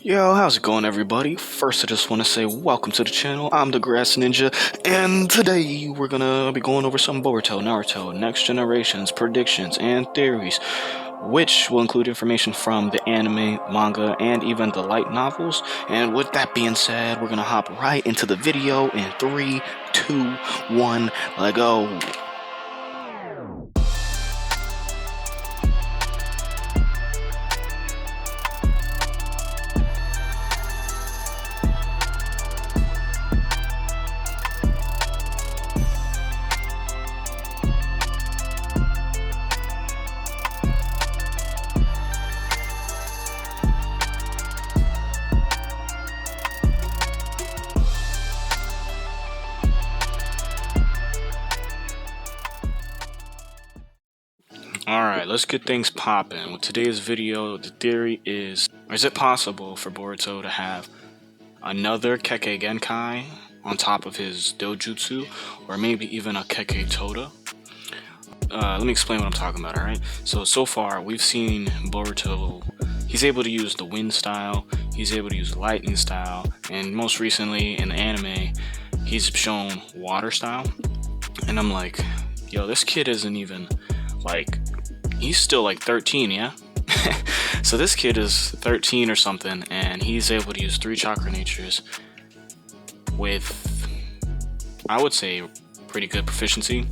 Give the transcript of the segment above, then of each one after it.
Yo, how's it going, everybody? First, I just want to say welcome to the channel. I'm the Grass Ninja, and today we're gonna be going over some Boruto, Naruto, Next Generation's predictions and theories, which will include information from the anime, manga, and even the light novels. And with that being said, we're gonna hop right into the video in 3, 2, 1, let go. Alright, let's get things popping. With today's video, the theory is it possible for Boruto to have another Kekkei Genkai on top of his Dojutsu, or maybe even a Kekkei Toda? Let me explain what I'm talking about, alright? So far, we've seen Boruto, he's able to use the Wind Style, he's able to use the Lightning Style, and most recently in the anime, he's shown Water Style. And I'm like, yo, this kid isn't even, like, he's still like 13, yeah? So this kid is 13 or something, and he's able to use 3 chakra natures with, I would say, pretty good proficiency.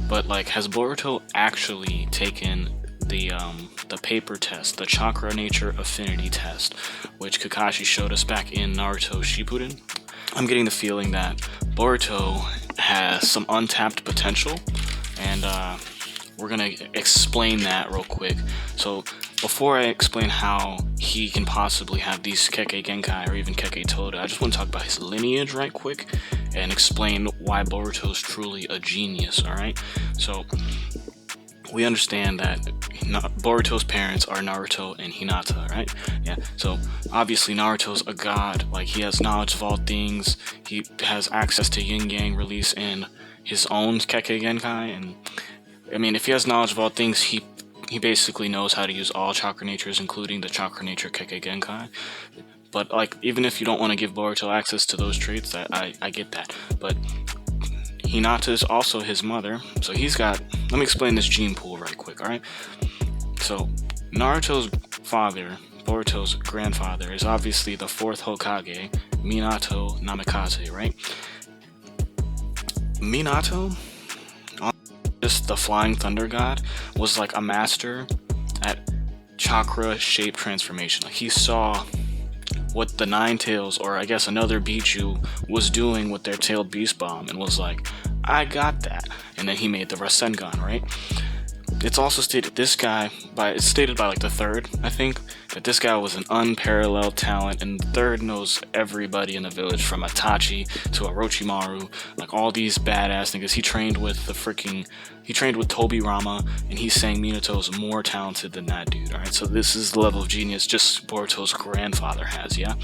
But like, has Boruto actually taken the paper test, the chakra nature affinity test, which Kakashi showed us back in Naruto Shippuden? I'm getting the feeling that Boruto has some untapped potential, and we're gonna explain that real quick. So before I explain how he can possibly have these Kekkei Genkai or even Kekkei Toda, I just want to talk about his lineage right quick and explain why Boruto is truly a genius, alright? So we understand that Boruto's parents are Naruto and Hinata, right? Yeah, so obviously Naruto's a god, like he has knowledge of all things, he has access to yin-yang release in his own Kekkei Genkai, and I mean, if he has knowledge of all things, he basically knows how to use all chakra natures, including the chakra nature Kekkei Genkai. But like, even if you don't want to give Boruto access to those traits, I get that. But Hinata is also his mother, so he's got, let me explain this gene pool right quick, alright? So, Naruto's father, Boruto's grandfather, is obviously the 4th Hokage, Minato Namikaze, right? Minato, just the Flying Thunder God, was like a master at chakra shape transformation. Like, he saw what the Nine Tails, or I guess another Bichu, was doing with their tailed beast bomb and was like, I got that. And then he made the Rasengan, right? It's also stated this guy, it's stated by like the 3rd, I think, that this guy was an unparalleled talent, and the 3rd knows everybody in the village, from Itachi to Orochimaru, like all these badass niggas. He trained with Tobirama, and he's saying Minato's more talented than that dude, alright? So this is the level of genius just Boruto's grandfather has, yeah?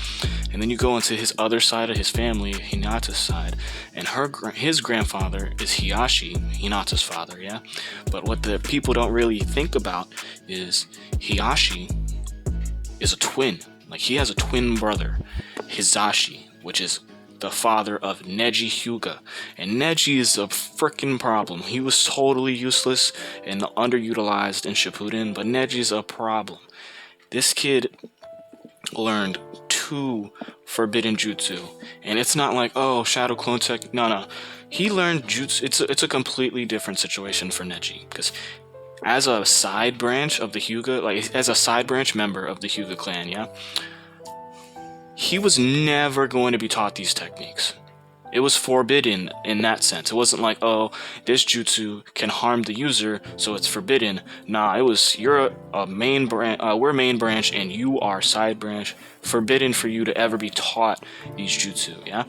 And then you go into his other side of his family, Hinata's side, and his grandfather is Hiashi, Hinata's father, yeah? But what the people don't really think about is Hiashi is a twin. Like, he has a twin brother, Hizashi, which is the father of Neji Hyuga, and Neji is a freaking problem. He was totally useless and underutilized in Shippuden, but Neji's a problem. This kid learned 2 forbidden jutsu, and it's not like, oh, shadow clone tech. No, he learned jutsu. It's a completely different situation for Neji, because as a side branch of the Hyuga, like as a side branch member of the Hyuga clan, yeah, he was never going to be taught these techniques. It was forbidden in that sense. It wasn't like, oh, this jutsu can harm the user, so it's forbidden. Nah, it was, you're a main branch, we're main branch, and you are side branch. Forbidden for you to ever be taught these jutsu, yeah?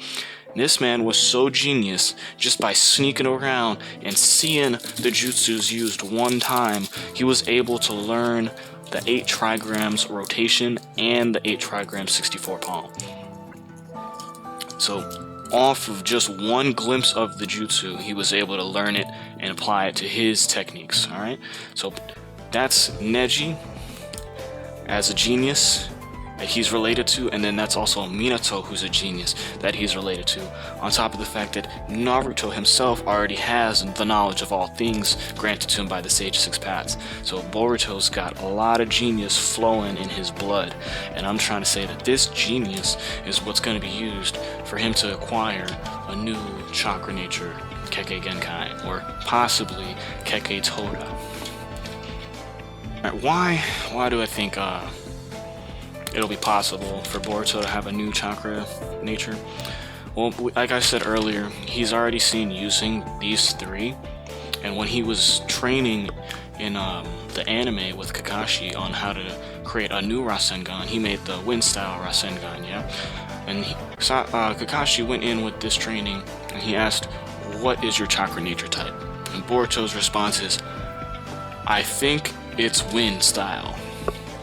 This man was so genius, just by sneaking around and seeing the jutsus used one time, he was able to learn the 8 trigrams rotation and the 8 trigrams 64 palm. So off of just one glimpse of the jutsu, he was able to learn it and apply it to his techniques, alright? So that's Neji as a genius. that he's related to, and then that's also Minato, who's a genius that he's related to, on top of the fact that Naruto himself already has the knowledge of all things granted to him by the Sage Six Paths. So Boruto's got a lot of genius flowing in his blood, and I'm trying to say that this genius is what's going to be used for him to acquire a new chakra nature Kekkei Genkai, or possibly Kekkei Toda. Alright, why do I think it'll be possible for Boruto to have a new chakra nature? Well, like I said earlier, he's already seen using these three, and when he was training in the anime with Kakashi on how to create a new Rasengan, he made the Wind Style Rasengan, yeah? And Kakashi went in with this training, and he asked, "What is your chakra nature type?" And Boruto's response is, "I think it's Wind Style."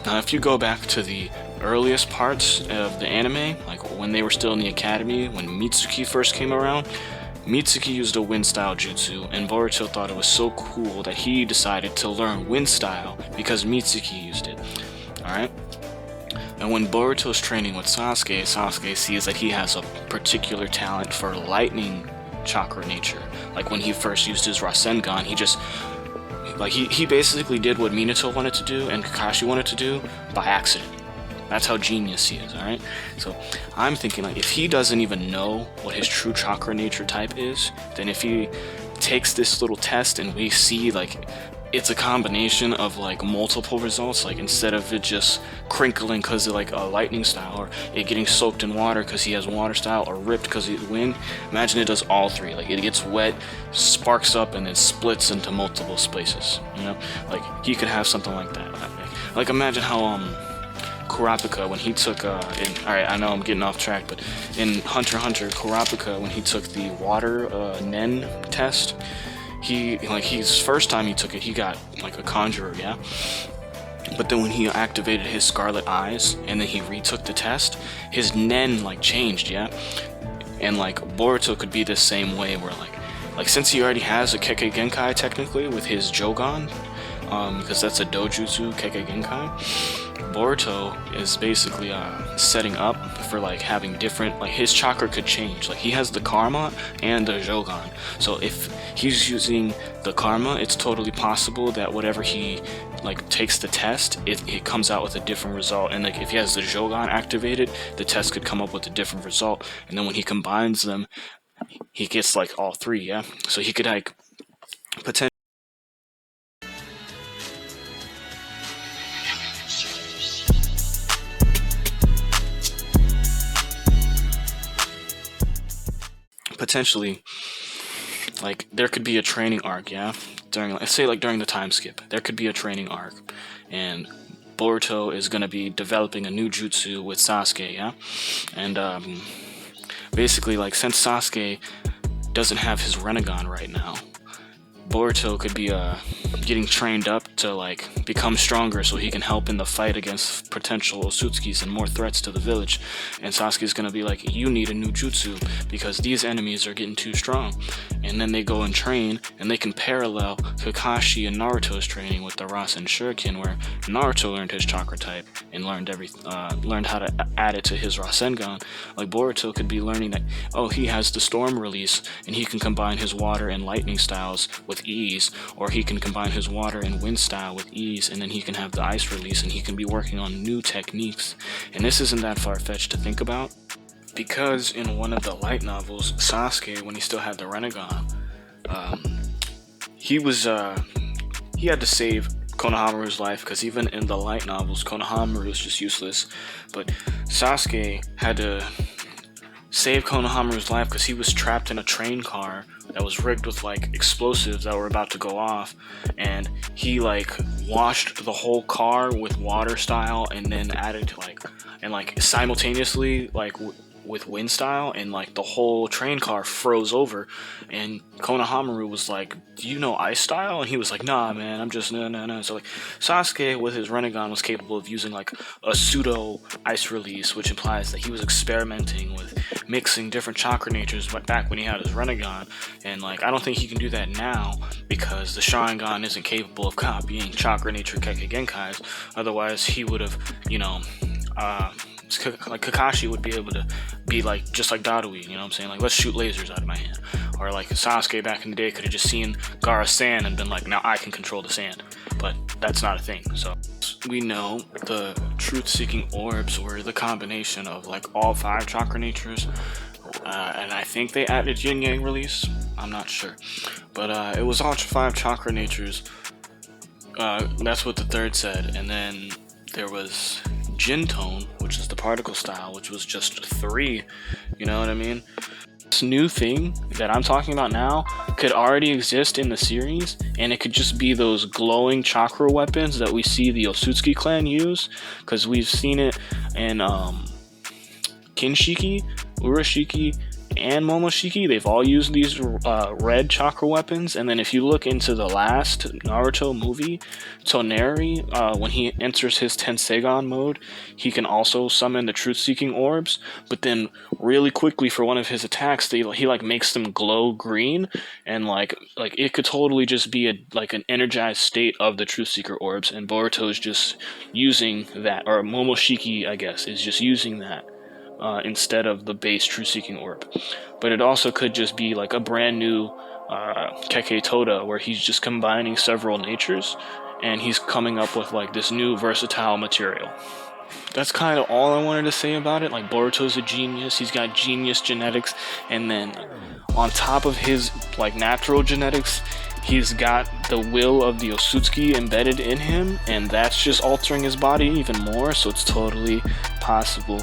Now, if you go back to the earliest parts of the anime, like when they were still in the academy, when Mitsuki first came around, Mitsuki used a Wind Style jutsu, and Boruto thought it was so cool that he decided to learn Wind Style because Mitsuki used it. Alright? And when Boruto's training with Sasuke, Sasuke sees that he has a particular talent for lightning chakra nature. Like when he first used his Rasengan, he basically did what Minato wanted to do and Kakashi wanted to do by accident. That's how genius he is, alright? So I'm thinking, like, if he doesn't even know what his true chakra nature type is, then if he takes this little test and we see, like, it's a combination of, like, multiple results, like, instead of it just crinkling because of, like, a lightning style, or it getting soaked in water because he has water style, or ripped because of wind, imagine it does all three. Like, it gets wet, sparks up, and then splits into multiple spaces, you know? Like, he could have something like that. Like, imagine how, Kurapika, when he took, alright, I know I'm getting off track, but in Hunter x Hunter, Kurapika, when he took the water, Nen test, his first time he took it, he got, like, a conjurer, yeah? But then when he activated his scarlet eyes, and then he retook the test, his Nen, like, changed, yeah? And, like, Boruto could be the same way, where, like, since he already has a Kekkei Genkai, technically, with his Jogan, because that's a dojutsu Kekkei Genkai, Boruto is basically setting up for, like, having different, like, his chakra could change. Like, he has the karma and the Jogan, so if he's using the karma, it's totally possible that whatever he, like, takes the test, it comes out with a different result. And, like, if he has the Jogan activated, the test could come up with a different result, and then when he combines them, he gets, like, all three, yeah? So he could, like, potentially, like, there could be a training arc, yeah? Let's say, like, during the time skip, there could be a training arc, and Boruto is gonna be developing a new jutsu with Sasuke, yeah? And, basically, like, since Sasuke doesn't have his Rinnegan right now, Boruto could be getting trained up to, like, become stronger so he can help in the fight against potential Osutsukis and more threats to the village. And Sasuke's gonna be like, you need a new jutsu because these enemies are getting too strong. And then they go and train, and they can parallel Kakashi and Naruto's training with the Rasen Shuriken, where Naruto learned his chakra type and learned how to add it to his Rasengan. Like, Boruto could be learning that, oh, he has the storm release and he can combine his water and lightning styles with ease, or he can combine his water and wind style with ease, and then he can have the ice release, and he can be working on new techniques. And this isn't that far-fetched to think about, because in one of the light novels, Sasuke, when he still had the Rinnegan, he had to save Konohamaru's life, because even in the light novels, Konohamaru is just useless, but Sasuke had to save Konohamaru's life because he was trapped in a train car that was rigged with, like, explosives that were about to go off, and he, like, washed the whole car with water style and then added, like, simultaneously, like, with wind style, and, like, the whole train car froze over, and Konohamaru was like, do you know ice style? And he was like, nah, man, I'm just no. So, like, Sasuke with his Rinnegan was capable of using, like, a pseudo ice release, which implies that he was experimenting with mixing different chakra natures back when he had his Rinnegan. And, like, I don't think he can do that now because the Sharingan isn't capable of copying chakra nature Kekkei Genkais. Otherwise he would have, you know, like Kakashi would be able to be like just like Dadui, you know what I'm saying? Like, let's shoot lasers out of my hand. Or like Sasuke back in the day could have just seen Gaara's sand and been like, now I can control the sand. But that's not a thing. So we know the truth-seeking orbs were the combination of like all 5 chakra natures. And I think they added yin yang release. I'm not sure, but it was all 5 chakra natures. That's what the third said. And then there was Jin tone, which is the particle style, which was just 3. You know what I mean? This new thing that I'm talking about now could already exist in the series, and it could just be those glowing chakra weapons that we see the Osutsuki clan use, because we've seen it in Kinshiki, Urashiki, and Momoshiki. They've all used these red chakra weapons. And then if you look into the last Naruto movie, Toneri, when he enters his Tensegon mode, he can also summon the truth-seeking orbs, but then really quickly for one of his attacks, he like makes them glow green, and like it could totally just be an energized state of the truth-seeker orbs, and Boruto is just using that, or Momoshiki, I guess, is just using that instead of the base truth-seeking orb. But it also could just be like a brand new Keke Toda, where he's just combining several natures and he's coming up with like this new versatile material. That's kind of all I wanted to say about it. Like, Boruto's a genius. He's got genius genetics, and then on top of his like natural genetics, he's got the will of the Osutsuki embedded in him, and that's just altering his body even more. So it's totally possible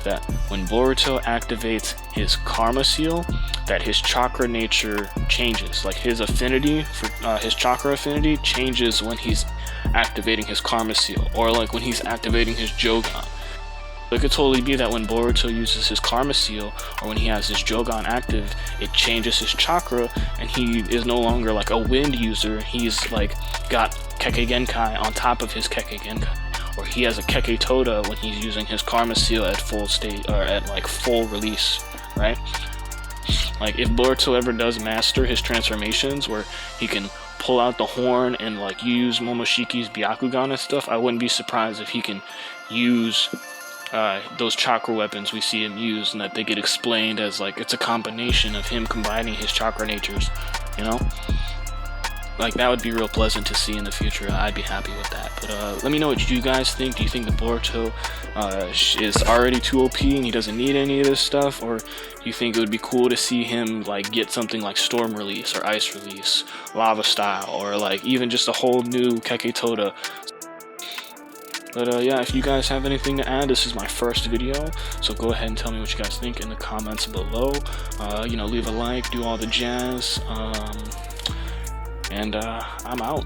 that when Boruto activates his karma seal, that his chakra nature changes. Like, his affinity for his chakra affinity changes when he's activating his karma seal, or like when he's activating his Jogan. It could totally be that when Boruto uses his karma seal, or when he has his Jogan active, it changes his chakra, and he is no longer like a wind user. He's like got Keke Genkai on top of his Keke Genkai. Or he has a Keke Toda when he's using his karma seal at full state, or at like full release, right? Like, if Boruto ever does master his transformations where he can pull out the horn and like use Momoshiki's Byakugan and stuff, I wouldn't be surprised if he can use those chakra weapons we see him use, and that they get explained as like it's a combination of him combining his chakra natures, you know? Like, that would be real pleasant to see in the future. I'd be happy with that. But let me know what you guys think. Do you think that Boruto is already too OP and he doesn't need any of this stuff? Or do you think it would be cool to see him like get something like Storm Release, or Ice Release, Lava Style, or like even just a whole new Keke Toda? But yeah, if you guys have anything to add, this is my first video, so go ahead and tell me what you guys think in the comments below. You know, leave a like, do all the jazz. And I'm out.